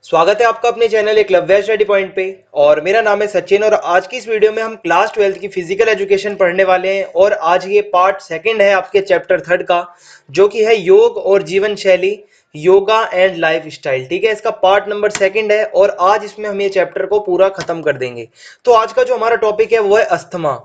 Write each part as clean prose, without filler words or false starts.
स्वागत है आपका अपने चैनल एकलव्य स्टडी पॉइंट पे। और मेरा नाम है सचिन और आज की इस वीडियो में हम क्लास 12 की फिजिकल एजुकेशन पढ़ने वाले हैं। और आज ये पार्ट सेकंड है आपके चैप्टर थर्ड का, जो कि है योग और जीवन शैली, योगा एंड लाइफ स्टाइल। ठीक है, इसका पार्ट नंबर सेकंड है और आज इसमें हम ये चैप्टर को पूरा खत्म कर देंगे। तो आज का जो हमारा टॉपिक है वो है अस्थमा।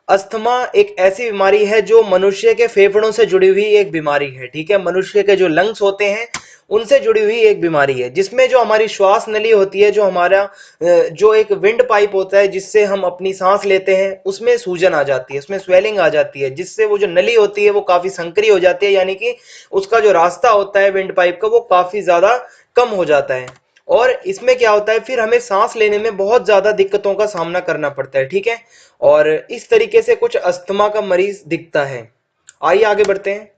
अस्थमा एक ऐसी बीमारी है जो मनुष्य के फेफड़ों से जुड़ी हुई एक बीमारी है। ठीक है, मनुष्य के जो लंग्स होते हैं उनसे जुड़ी हुई एक बीमारी है, जिसमें जो हमारी श्वास नली होती है, जो हमारा जो एक विंड पाइप होता है जिससे हम अपनी सांस लेते हैं, उसमें सूजन आ जाती है, उसमें स्वेलिंग आ जाती है, जिससे वो जो नली होती है वो काफी संकरी हो जाती है, यानी कि उसका जो रास्ता होता है विंड पाइप का वो काफी ज्यादा कम हो जाता है। और इसमें क्या होता है, फिर हमें सांस लेने में बहुत ज्यादा दिक्कतों का सामना करना पड़ता है। ठीक है, और इस तरीके से कुछ अस्थमा का मरीज दिखता है। आइए आगे बढ़ते हैं।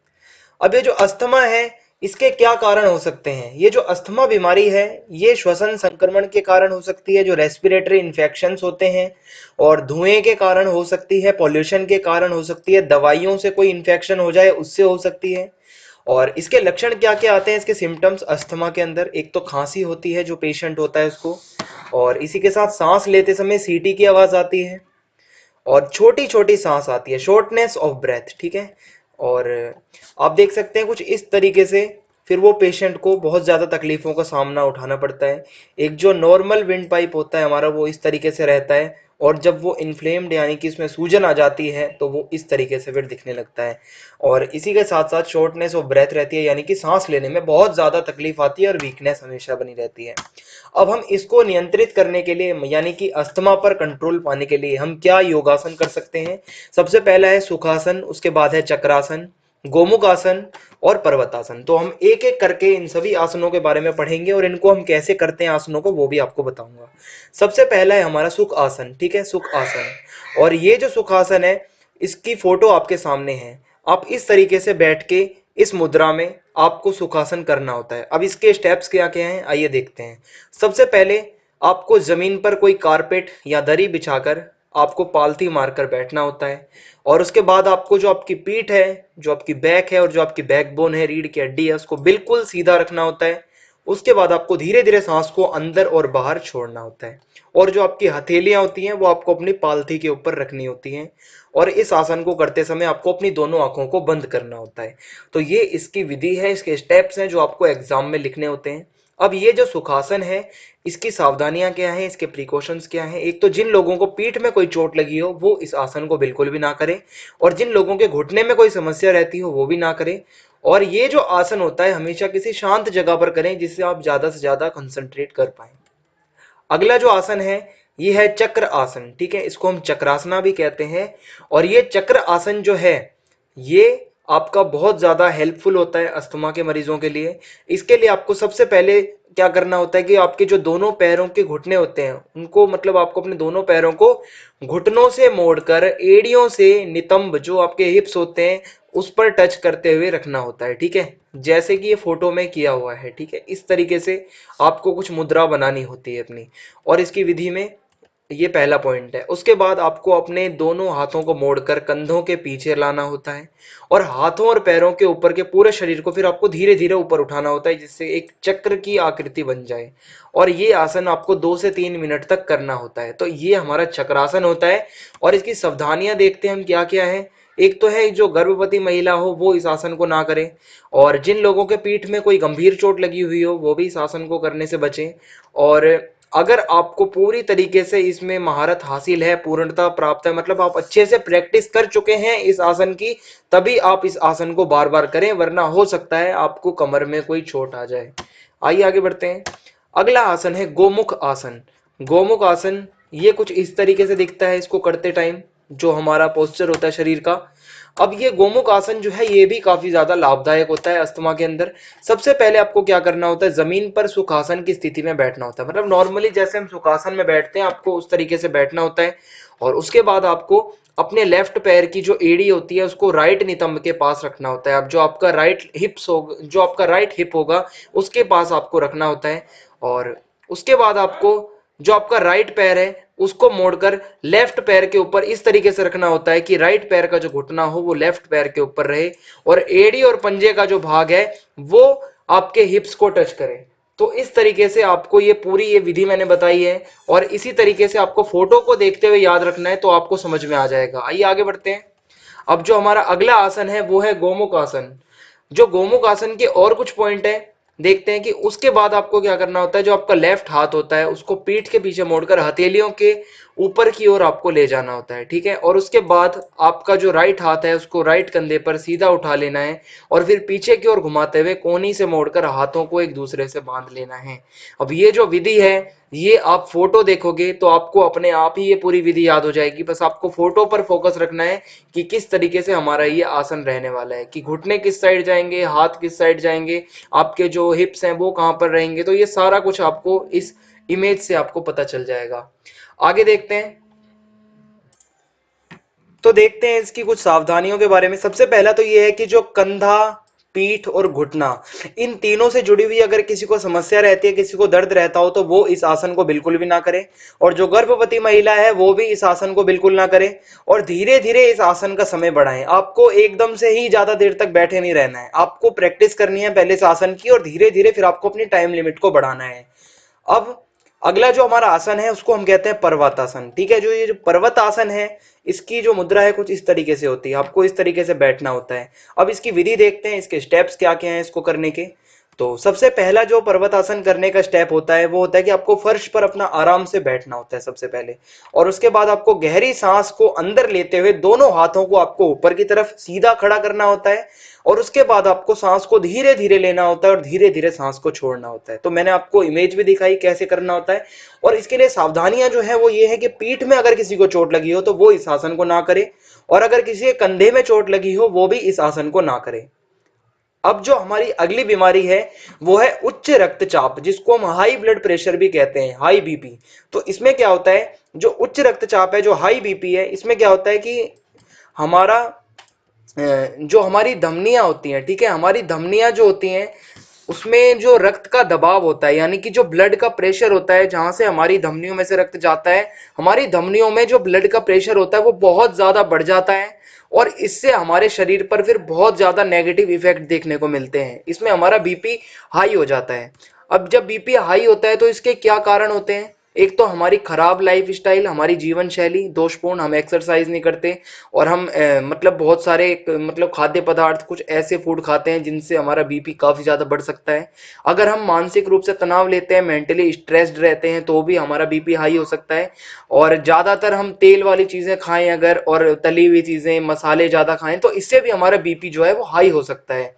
अब ये जो अस्थमा है, इसके क्या कारण हो सकते हैं। ये जो अस्थमा बीमारी है ये श्वसन संक्रमण के कारण हो सकती है, जो रेस्पिरेटरी इन्फेक्शंस होते हैं, और धुएं के कारण हो सकती है, पॉल्यूशन के कारण हो सकती है, दवाइयों से कोई इन्फेक्शन हो जाए उससे हो सकती है। और इसके लक्षण क्या क्या आते हैं, इसके सिम्टम्स अस्थमा के अंदर, एक तो खांसी होती है जो पेशेंट होता है उसको, और इसी के साथ सांस लेते समय सीटी की आवाज आती है, और छोटी छोटी सांस आती है, शॉर्टनेस ऑफ ब्रेथ। ठीक है, और आप देख सकते हैं कुछ इस तरीके से फिर वो पेशेंट को बहुत ज़्यादा तकलीफों का सामना उठाना पड़ता है। एक जो नॉर्मल विंड पाइप होता है हमारा वो इस तरीके से रहता है, और जब वो इन्फ्लेम्ड यानी कि इसमें सूजन आ जाती है तो वो इस तरीके से फिर दिखने लगता है। और इसी के साथ साथ शॉर्टनेस ऑफ ब्रेथ रहती है, यानी कि सांस लेने में बहुत ज़्यादा तकलीफ आती है और वीकनेस हमेशा बनी रहती है। अब हम इसको नियंत्रित करने के लिए, यानी कि अस्थमा पर कंट्रोल पाने के लिए हम क्या योगासन कर सकते हैं। सबसे पहला है सुखासन, उसके बाद है चक्रासन, गोमुख आसन और पर्वतासन। तो हम एक एक करके इन सभी आसनों के बारे में पढ़ेंगे और इनको हम कैसे करते हैं आसनों को वो भी आपको बताऊंगा। सबसे पहला है हमारा सुख आसन। ठीक है, सुख आसन। और ये जो सुखासन है इसकी फोटो आपके सामने है। आप इस तरीके से बैठ के इस मुद्रा में आपको सुखासन करना होता है। अब इसके स्टेप्स क्या क्या हैं आइए देखते हैं। सबसे पहले आपको जमीन पर कोई कारपेट या दरी बिछाकर आपको पालथी मारकर बैठना होता है। और उसके बाद आपको जो आपकी पीठ है, जो आपकी बैक है और जो आपकी बैकबोन है, रीढ़ की हड्डी है, उसको बिल्कुल सीधा रखना होता है। उसके बाद आपको धीरे धीरे सांस को अंदर और बाहर छोड़ना होता है, और जो आपकी हथेलियां होती हैं वो आपको अपनी पालथी के ऊपर रखनी होती हैं। और इस आसन को करते समय आपको अपनी दोनों आंखों को बंद करना होता है। तो ये इसकी विधि है, इसके स्टेप्स हैं जो आपको एग्जाम में लिखने होते हैं। अब ये जो सुखासन है इसकी सावधानियां क्या हैं, इसके प्रिकॉशंस क्या हैं। एक तो जिन लोगों को पीठ में कोई चोट लगी हो वो इस आसन को बिल्कुल भी ना करें, और जिन लोगों के घुटने में कोई समस्या रहती हो वो भी ना करें। और ये जो आसन होता है हमेशा किसी शांत जगह पर करें जिससे आप ज्यादा से ज्यादा कंसंट्रेट कर पाए। अगला जो आसन है ये है चक्र आसन। ठीक है, इसको हम चक्रासना भी कहते हैं। और ये चक्र आसन जो है ये आपका बहुत ज्यादा हेल्पफुल होता है अस्थमा के मरीजों के लिए। इसके लिए आपको सबसे पहले क्या करना होता है कि आपके जो दोनों पैरों के घुटने होते हैं उनको, मतलब आपको अपने दोनों पैरों को घुटनों से मोड़कर एड़ियों से नितंब जो आपके हिप्स होते हैं उस पर टच करते हुए रखना होता है। ठीक है, जैसे कि ये फोटो में किया हुआ है। ठीक है, इस तरीके से आपको कुछ मुद्रा बनानी होती है अपनी, और इसकी विधि में ये पहला पॉइंट है। उसके बाद आपको अपने दोनों हाथों को मोड़कर कंधों के पीछे लाना होता है, और हाथों और पैरों के ऊपर के पूरे शरीर को फिर आपको धीरे धीरे ऊपर उठाना होता है जिससे एक चक्र की आकृति बन जाए। और ये आसन आपको 2 से 3 मिनट तक करना होता है। तो ये हमारा चक्रासन होता है। और इसकी सावधानियां देखते हैं हम क्या क्या है। एक तो है जो गर्भवती महिला हो वो इस आसन को ना करे, और जिन लोगों के पीठ में कोई गंभीर चोट लगी हुई हो वो भी इस आसन को करने से बचें। और अगर आपको पूरी तरीके से इसमें महारत हासिल है, पूर्णता प्राप्त है, मतलब आप अच्छे से प्रैक्टिस कर चुके हैं इस आसन की, तभी आप इस आसन को बार बार करें, वरना हो सकता है आपको कमर में कोई चोट आ जाए। आइए आगे बढ़ते हैं। अगला आसन है गोमुख आसन। गोमुख आसन ये कुछ इस तरीके से दिखता है इसको करते टाइम, जो हमारा पोस्चर होता है शरीर का। अब ये गोमुख आसन जो है ये भी काफी ज्यादा लाभदायक होता है अस्थमा के अंदर। सबसे पहले आपको क्या करना होता है, जमीन पर सुखासन की स्थिति में बैठना होता है, मतलब नॉर्मली जैसे हम सुखासन में बैठते हैं आपको उस तरीके से बैठना होता है। और उसके बाद आपको अपने लेफ्ट पैर की जो एड़ी होती है उसको राइट नितंब के पास रखना होता है। अब जो आपका राइट हिप्स होगा, जो आपका राइट हिप होगा उसके पास आपको रखना होता है। और उसके बाद आपको जो आपका राइट पैर है उसको मोड़कर लेफ्ट पैर के ऊपर इस तरीके से रखना होता है कि राइट पैर का जो घुटना हो वो लेफ्ट पैर के ऊपर रहे, और एड़ी और पंजे का जो भाग है वो आपके हिप्स को टच करे। तो इस तरीके से आपको ये पूरी ये विधि मैंने बताई है, और इसी तरीके से आपको फोटो को देखते हुए याद रखना है, तो आपको समझ में आ जाएगा। आइए आगे बढ़ते हैं। अब जो हमारा अगला आसन है वो है गोमुख आसन। जो गोमुख आसन के और कुछ पॉइंट है देखते हैं कि उसके बाद आपको क्या करना होता है। जो आपका लेफ्ट हाथ होता है उसको पीठ के पीछे मोड़कर हथेलियों के ऊपर की ओर आपको ले जाना होता है, ठीक है। और उसके बाद आपका जो राइट हाथ है उसको राइट कंधे पर सीधा उठा लेना है, और फिर पीछे की ओर घुमाते हुए कोहनी से मोड़कर हाथों को एक दूसरे से बांध लेना है। अब ये जो विधि है, ये आप फोटो देखोगे तो आपको अपने आप ही ये पूरी विधि याद हो जाएगी। बस आपको फोटो पर फोकस रखना है कि किस तरीके से हमारा ये आसन रहने वाला है, कि घुटने किस साइड जाएंगे, हाथ किस साइड जाएंगे, आपके जो हिप्स हैं वो कहाँ पर रहेंगे। तो ये सारा कुछ आपको इस इमेज से आपको पता चल जाएगा। आगे देखते हैं। तो देखते हैं इसकी कुछ सावधानियों के बारे में। सबसे पहला तो ये है कि जो कंधा, पीठ और घुटना, इन तीनों से जुड़ी हुई अगर किसी को समस्या रहती है, किसी को दर्द रहता हो, तो वो इस आसन को बिल्कुल भी ना करे। और जो गर्भवती महिला है वो भी इस आसन को बिल्कुल ना करे। और धीरे धीरे इस आसन का समय बढ़ाएं। आपको एकदम से ही ज्यादा देर तक बैठे नहीं रहना है, आपको प्रैक्टिस करनी है पहले इस आसन की, और धीरे धीरे फिर आपको अपनी टाइम लिमिट को बढ़ाना है। अब अगला जो हमारा आसन है उसको हम कहते हैं पर्वतासन, ठीक है। जो ये जो पर्वत आसन है, इसकी जो मुद्रा है कुछ इस तरीके से होती है, आपको इस तरीके से बैठना होता है। अब इसकी विधि देखते हैं, इसके स्टेप्स क्या क्या हैं इसको करने के। तो सबसे पहला जो पर्वत आसन करने का स्टेप होता है वो होता है कि आपको फर्श पर अपना आराम से बैठना होता है सबसे पहले। और उसके बाद आपको गहरी सांस को अंदर लेते हुए दोनों हाथों को आपको ऊपर की तरफ सीधा खड़ा करना होता है। और उसके बाद आपको सांस को धीरे धीरे लेना होता है और धीरे धीरे सांस को छोड़ना होता है। तो मैंने आपको इमेज भी दिखाई कैसे करना होता है। और इसके लिए सावधानियां जो है वो ये है कि पीठ में अगर किसी को चोट लगी हो तो वो इस आसन को ना करे, और अगर किसी के कंधे में चोट लगी हो वो भी इस आसन को ना करे। अब जो हमारी अगली बीमारी है वो है उच्च रक्तचाप, जिसको हम हाई ब्लड प्रेशर भी कहते हैं, हाई बीपी। तो इसमें क्या होता है, जो उच्च रक्तचाप है, जो हाई बीपी है, इसमें क्या होता है कि हमारा जो हमारी धमनियां होती हैं, ठीक है, हमारी धमनियां जो होती हैं उसमें जो रक्त का दबाव होता है, यानी कि जो ब्लड का प्रेशर होता है, जहां से हमारी धमनियों में से रक्त जाता है, हमारी धमनियों में जो ब्लड का प्रेशर होता है वो बहुत ज्यादा बढ़ जाता है। और इससे हमारे शरीर पर फिर बहुत ज्यादा नेगेटिव इफेक्ट देखने को मिलते हैं। इसमें हमारा बीपी हाई हो जाता है। अब जब बीपी हाई होता है तो इसके क्या कारण होते हैं। एक तो हमारी खराब लाइफ स्टाइल, हमारी जीवन शैली दोषपूर्ण, हम एक्सरसाइज नहीं करते, और हम मतलब बहुत सारे मतलब खाद्य पदार्थ, कुछ ऐसे फूड खाते हैं जिनसे हमारा बीपी काफी ज्यादा बढ़ सकता है। अगर हम मानसिक रूप से तनाव लेते हैं, मेंटली स्ट्रेस्ड रहते हैं, तो भी हमारा बीपी हाई हो सकता है। और ज्यादातर हम तेल वाली चीजें खाएं अगर, और तली हुई चीजें, मसाले ज्यादा खाएं, तो इससे भी हमारा बीपी जो है वो हाई हो सकता है।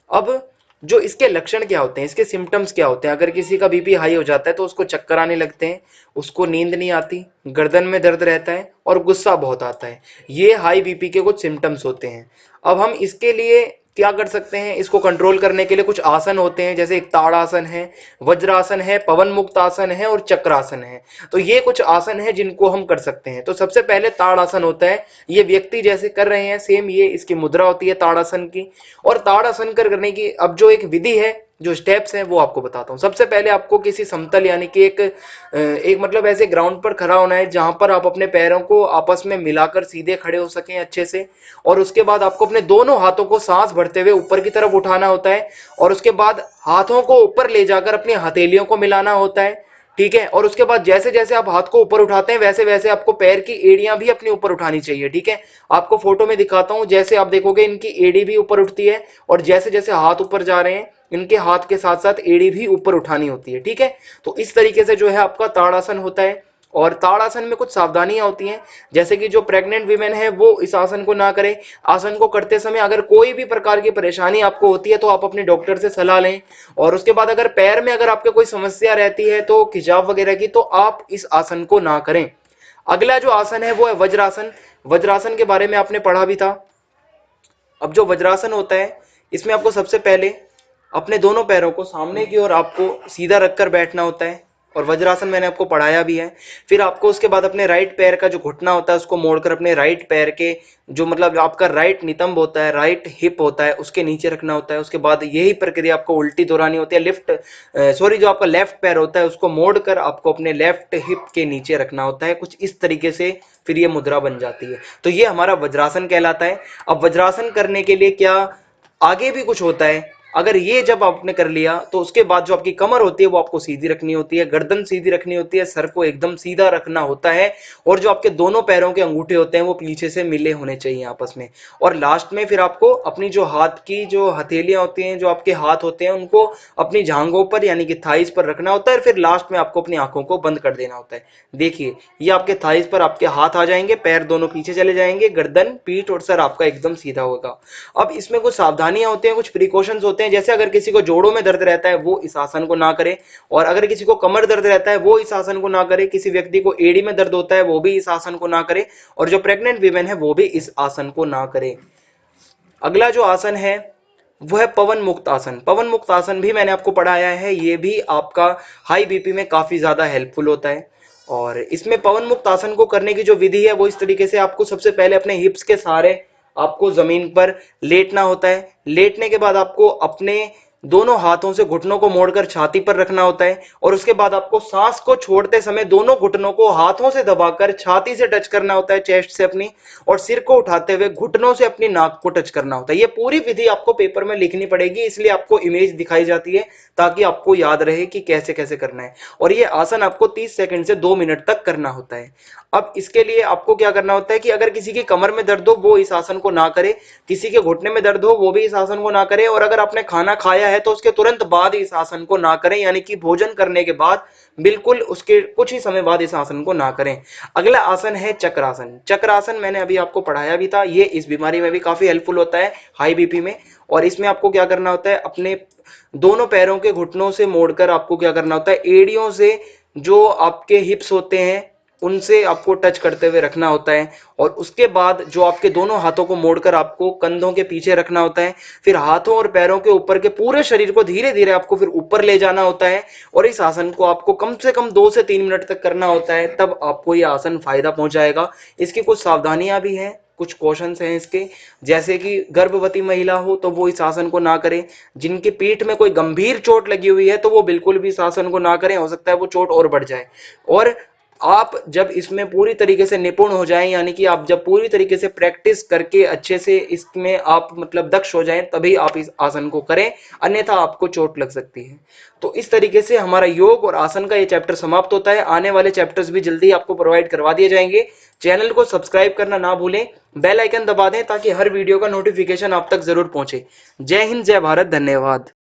अब जो इसके लक्षण क्या होते हैं, इसके सिम्टम्स क्या होते हैं। अगर किसी का बीपी हाई हो जाता है तो उसको चक्कर आने लगते हैं, उसको नींद नहीं आती, गर्दन में दर्द रहता है और गुस्सा बहुत आता है। ये हाई बीपी के कुछ सिम्टम्स होते हैं। अब हम इसके लिए क्या कर सकते हैं, इसको कंट्रोल करने के लिए कुछ आसन होते हैं, जैसे एक ताड़ासन है, वज्रासन है, पवन मुक्त आसन है और चक्रासन है। तो ये कुछ आसन है जिनको हम कर सकते हैं। तो सबसे पहले ताड़ासन होता है, ये व्यक्ति जैसे कर रहे हैं सेम ये इसकी मुद्रा होती है ताड़ासन की। और ताड़ासन करने की अब जो एक विधि है, जो स्टेप्स हैं वो आपको बताता हूँ। सबसे पहले आपको किसी समतल यानी कि एक मतलब ऐसे ग्राउंड पर खड़ा होना है जहां पर आप अपने पैरों को आपस में मिलाकर सीधे खड़े हो सकें अच्छे से। और उसके बाद आपको अपने दोनों हाथों को सांस भरते हुए ऊपर की तरफ उठाना होता है, और उसके बाद हाथों को ऊपर ले जाकर अपनी हथेलियों को मिलाना होता है, ठीक है। और उसके बाद जैसे जैसे आप हाथ को ऊपर उठाते हैं वैसे वैसे आपको पैर की एड़ियां भी अपने ऊपर उठानी चाहिए, ठीक है। आपको फोटो में दिखाता हूं, जैसे आप देखोगे इनकी एड़ी भी ऊपर उठती है, और जैसे जैसे हाथ ऊपर जा रहे हैं इनके हाथ के साथ साथ एड़ी भी ऊपर उठानी होती है, ठीक है। तो इस तरीके से जो है आपका ताड़ासन होता है। और ताड़ासन में कुछ सावधानियां होती हैं, जैसे कि जो प्रेग्नेंट वीमेन है वो इस आसन को ना करें। आसन को करते समय अगर कोई भी प्रकार की परेशानी आपको होती है तो आप अपने डॉक्टर से सलाह लें। और उसके बाद अगर पैर में अगर आपके कोई समस्या रहती है, तो खिंचाव वगैरह की, तो आप इस आसन को ना करें। अगला जो आसन है वो है वज्रासन। वज्रासन के बारे में आपने पढ़ा भी था। अब जो वज्रासन होता है इसमें आपको सबसे पहले अपने दोनों पैरों को सामने की ओर आपको सीधा रखकर बैठना होता है, और वज्रासन मैंने आपको पढ़ाया भी है। फिर आपको उसके बाद अपने राइट पैर का जो घुटना होता है उसको मोड़कर अपने राइट पैर के जो मतलब आपका राइट नितंब होता है, राइट हिप होता है, उसके नीचे रखना होता है। उसके बाद यही प्रक्रिया आपको उल्टी दोहरानी होती है। जो आपका लेफ्ट पैर होता है उसको मोड़कर आपको अपने लेफ्ट हिप के नीचे रखना होता है, कुछ इस तरीके से फिर ये मुद्रा बन जाती है। तो ये हमारा वज्रासन कहलाता है। अब वज्रासन करने के लिए क्या आगे भी कुछ होता है, अगर ये जब आपने कर लिया तो उसके बाद जो आपकी कमर होती है वो आपको सीधी रखनी होती है, गर्दन सीधी रखनी होती है, सर को एकदम सीधा रखना होता है, और जो आपके दोनों पैरों के अंगूठे होते हैं वो पीछे से मिले होने चाहिए आपस में। और लास्ट में फिर आपको अपनी जो हाथ की जो हथेलियां होती हैं, जो आपके हाथ होते हैं, उनको अपनी जांघों पर यानी कि थाइस पर रखना होता है, फिर लास्ट में आपको अपनी आंखों को बंद कर देना होता है। देखिए, ये आपके थाइस पर आपके हाथ आ जाएंगे, पैर दोनों पीछे चले जाएंगे, गर्दन, पीठ और सर आपका एकदम सीधा होगा। अब इसमें कुछ सावधानियां होती हैं, कुछ प्रिकॉशंस होते हैं, जैसे अगर किसी को जोड़ों में दर्द रहता है वो इस आसन को ना करे, और अगर किसी को कमर दर्द रहता है वो इस आसन को ना करे, किसी व्यक्ति को एड़ी में दर्द होता है वो भी इस आसन को ना करे, और जो प्रेग्नेंट वीमेन है वो भी इस आसन को ना करे। अगला जो आसन है वो है पवन मुक्त आसन। पवन मुक्त आसन भी मैंने आपको पढ़ाया है, ये भी आपका हाई बीपी में काफी ज्यादा हेल्पफुल होता है। और इसमें पवन मुक्त आसन को करने की जो विधि है वो इस तरीके से, आपको सबसे पहले अपने हिप्स के सहारे आपको जमीन पर लेटना होता है। लेटने के बाद आपको अपने दोनों हाथों से घुटनों को मोड़कर छाती पर रखना होता है, और उसके बाद आपको सांस को छोड़ते समय दोनों घुटनों को हाथों से दबाकर छाती से टच करना होता है, चेस्ट से अपनी, और सिर को उठाते हुए घुटनों से अपनी नाक को टच करना होता है। ये पूरी विधि आपको पेपर में लिखनी पड़ेगी, इसलिए आपको इमेज दिखाई जाती है ताकि आपको याद रहे कि कैसे कैसे करना है। और ये आसन आपको 30 सेकंड से 2 मिनट तक करना होता है। अब इसके लिए आपको क्या करना होता है कि अगर किसी की कमर में दर्द हो वो इस आसन को ना करे, किसी के घुटने में दर्द हो वो भी इस आसन को ना करे, और अगर आपने खाना खाया है तो उसके तुरंत बाद इस आसन को ना करें, यानी कि भोजन करने के बाद बिल्कुल उसके कुछ ही समय बाद इस आसन को ना करें। अगला आसन है चक्रासन। चक्रासन मैंने अभी आपको पढ़ाया भी था, ये इस बीमारी में भी काफी हेल्पफुल होता है, हाई बीपी में। और इसमें आपको क्या करना होता है, अपने दोनों पैरों के घुटनों से मोड़कर आपको क्या करना होता है, एड़ियों से जो आपके हिप्स होते हैं उनसे आपको टच करते हुए रखना होता है, और उसके बाद जो आपके दोनों हाथों को मोड़कर आपको कंधों के पीछे रखना होता है, फिर हाथों और पैरों के ऊपर के पूरे शरीर को धीरे धीरे आपको फिर ऊपर ले जाना होता है, और इस आसन को आपको कम से कम 2 से 3 मिनट तक करना होता है, तब आपको ये आसन फायदा पहुंचाएगा। इसकी कुछ सावधानियां भी हैं, कुछ क्वेश्चंस हैं इसके, जैसे कि गर्भवती महिला हो तो वो इस आसन को ना करें, जिनके पीठ में कोई गंभीर चोट लगी हुई है तो वो बिल्कुल भी इस आसन को ना करें, हो सकता है वो चोट और बढ़ जाए। और आप जब इसमें पूरी तरीके से निपुण हो जाएं, यानी कि आप जब पूरी तरीके से प्रैक्टिस करके अच्छे से इसमें आप मतलब दक्ष हो जाएं, तभी आप इस आसन को करें, अन्यथा आपको चोट लग सकती है। तो इस तरीके से हमारा योग और आसन का ये चैप्टर समाप्त होता है। आने वाले चैप्टर्स भी जल्दी आपको प्रोवाइड करवा दिए जाएंगे। चैनल को सब्सक्राइब करना ना भूलें, बेल आइकन दबा दें ताकि हर वीडियो का नोटिफिकेशन आप तक जरूर पहुंचे। जय हिंद, जय भारत, धन्यवाद।